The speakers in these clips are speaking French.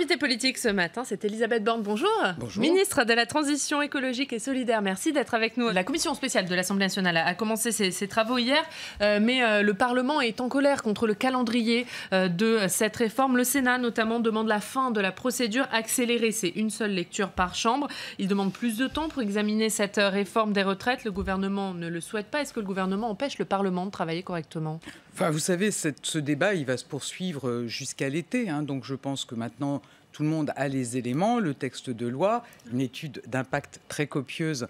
L'invité politique ce matin, c'est Elisabeth Borne. Bonjour. Bonjour. Ministre de la Transition écologique et solidaire. Merci d'être avec nous. La commission spéciale de l'Assemblée nationale a commencé ses travaux hier, mais le Parlement est en colère contre le calendrier de cette réforme. Le Sénat, notamment, demande la fin de la procédure accélérée. C'est une seule lecture par chambre. Il demande plus de temps pour examiner cette réforme des retraites. Le gouvernement ne le souhaite pas. Est-ce que le gouvernement empêche le Parlement de travailler correctement ? Enfin, vous savez, ce débat, il va se poursuivre jusqu'à l'été. Donc je pense que maintenant, tout le monde a les éléments, le texte de loi, une étude d'impact très copieuse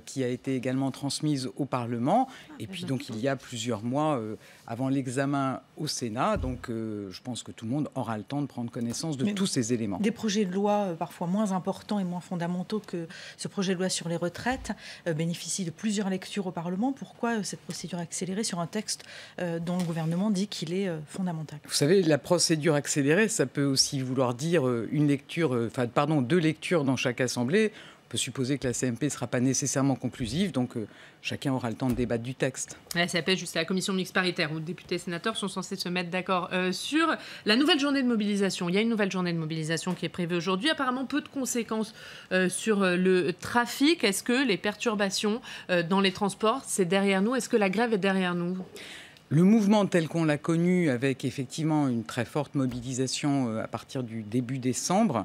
qui a été également transmise au Parlement. Et puis donc il y a plusieurs mois avant l'examen au Sénat. Donc je pense que tout le monde aura le temps de prendre connaissance de tous ces éléments. Des projets de loi parfois moins importants et moins fondamentaux que ce projet de loi sur les retraites bénéficient de plusieurs lectures au Parlement. Pourquoi cette procédure accélérée sur un texte dont le gouvernement dit qu'il est fondamental ? Vous savez, la procédure accélérée, ça peut aussi vouloir dire deux lectures dans chaque assemblée. On peut supposer que la CMP ne sera pas nécessairement conclusive, donc chacun aura le temps de débattre du texte. La CMP, juste la commission mixte paritaire, où députés et sénateurs sont censés se mettre d'accord sur la nouvelle journée de mobilisation. Il y a une nouvelle journée de mobilisation qui est prévue aujourd'hui. Apparemment, peu de conséquences sur le trafic. Est-ce que les perturbations dans les transports, c'est derrière nous ? Est-ce que la grève est derrière nous ? Le mouvement tel qu'on l'a connu, avec effectivement une très forte mobilisation à partir du début décembre,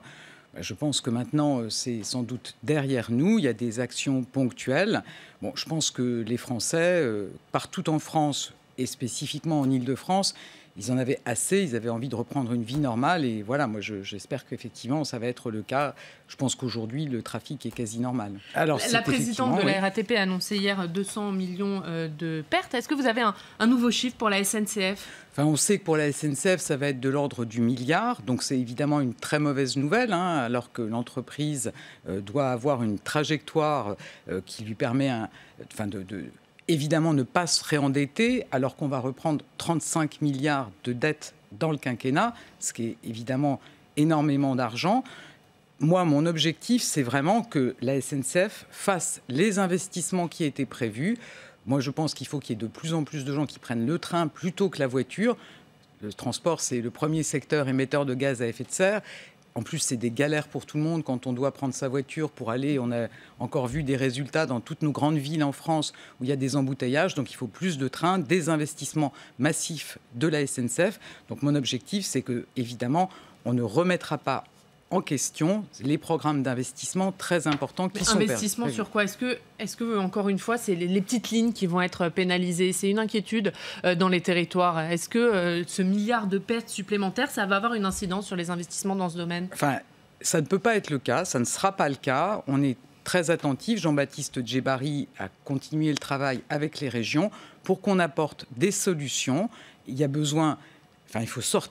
je pense que maintenant, c'est sans doute derrière nous. Il y a des actions ponctuelles. Bon, je pense que les Français, partout en France et spécifiquement en Île-de-France, ils en avaient assez, ils avaient envie de reprendre une vie normale. Et voilà, moi, j'espère qu'effectivement, ça va être le cas. Je pense qu'aujourd'hui, le trafic est quasi normal. Alors, la présidente de la RATP a annoncé hier 200 millions de pertes. Est-ce que vous avez un nouveau chiffre pour la SNCF ? Enfin, on sait que pour la SNCF, ça va être de l'ordre du milliard. Donc, c'est évidemment une très mauvaise nouvelle, alors que l'entreprise doit avoir une trajectoire qui lui permet évidemment ne pas se réendetter, alors qu'on va reprendre 35 milliards de dettes dans le quinquennat, ce qui est évidemment énormément d'argent. Moi, mon objectif, c'est vraiment que la SNCF fasse les investissements qui étaient prévus. Moi, je pense qu'il faut qu'il y ait de plus en plus de gens qui prennent le train plutôt que la voiture. Le transport, c'est le premier secteur émetteur de gaz à effet de serre. En plus, c'est des galères pour tout le monde quand on doit prendre sa voiture pour aller. On a encore vu des résultats dans toutes nos grandes villes en France où il y a des embouteillages. Donc, il faut plus de trains, des investissements massifs de la SNCF. Donc, mon objectif, c'est que, évidemment, on ne remettra pas en question les programmes d'investissement très importants qui sont prévus. Investissement sur quoi ? Est-ce que, encore une fois, c'est les petites lignes qui vont être pénalisées ? C'est une inquiétude dans les territoires. Est-ce que ce milliard de pertes supplémentaires, ça va avoir une incidence sur les investissements dans ce domaine ? Enfin, ça ne peut pas être le cas, ça ne sera pas le cas. On est très attentif. Jean-Baptiste Djebbari a continué le travail avec les régions pour qu'on apporte des solutions. Il y a besoin... Enfin,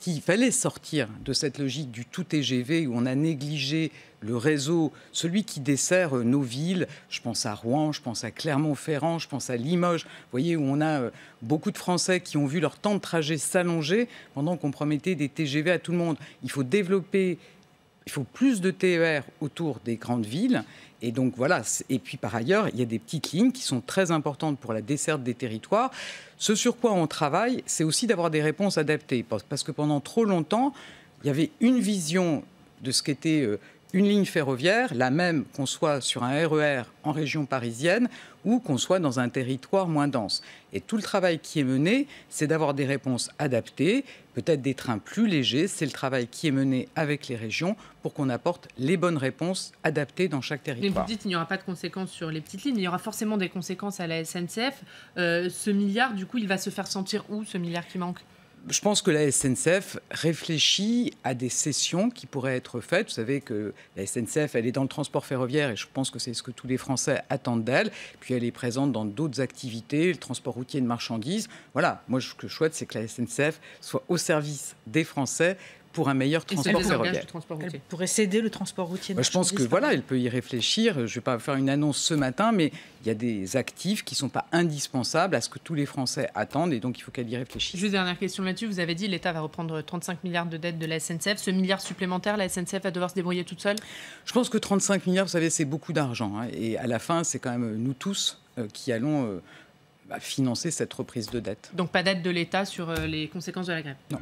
il fallait sortir de cette logique du tout TGV où on a négligé le réseau, celui qui dessert nos villes. Je pense à Rouen, je pense à Clermont-Ferrand, je pense à Limoges. Vous voyez, où on a beaucoup de Français qui ont vu leur temps de trajet s'allonger pendant qu'on promettait des TGV à tout le monde. Il faut plus de TER autour des grandes villes. Et donc voilà. Et puis par ailleurs, il y a des petites lignes qui sont très importantes pour la desserte des territoires. Ce sur quoi on travaille, c'est aussi d'avoir des réponses adaptées. Parce que pendant trop longtemps, il y avait une vision de ce qu'était une ligne ferroviaire, la même qu'on soit sur un RER en région parisienne ou qu'on soit dans un territoire moins dense. Et tout le travail qui est mené, c'est d'avoir des réponses adaptées, peut-être des trains plus légers. C'est le travail qui est mené avec les régions pour qu'on apporte les bonnes réponses adaptées dans chaque territoire. Mais vous dites qu'il n'y aura pas de conséquences sur les petites lignes, mais il y aura forcément des conséquences à la SNCF. Ce milliard, du coup, il va se faire sentir où, ce milliard qui manque ? Je pense que la SNCF réfléchit à des cessions qui pourraient être faites. Vous savez que la SNCF, elle est dans le transport ferroviaire et je pense que c'est ce que tous les Français attendent d'elle. Puis elle est présente dans d'autres activités, le transport routier de marchandises. Voilà, moi ce que je souhaite, c'est que la SNCF soit au service des Français pour un meilleur transport ferroviaire. Elle pourrait céder le transport routier de Je pense que elle peut y réfléchir. Je ne vais pas faire une annonce ce matin, mais il y a des actifs qui ne sont pas indispensables à ce que tous les Français attendent et donc il faut qu'elle y réfléchisse. Juste dernière question là-dessus. Vous avez dit que l'État va reprendre 35 milliards de dettes de la SNCF. Ce milliard supplémentaire, la SNCF va devoir se débrouiller toute seule ? Je pense que 35 milliards, vous savez, c'est beaucoup d'argent. Et à la fin, c'est quand même nous tous qui allons financer cette reprise de dette. Donc pas d'aide de l'État sur les conséquences de la grève ? Non.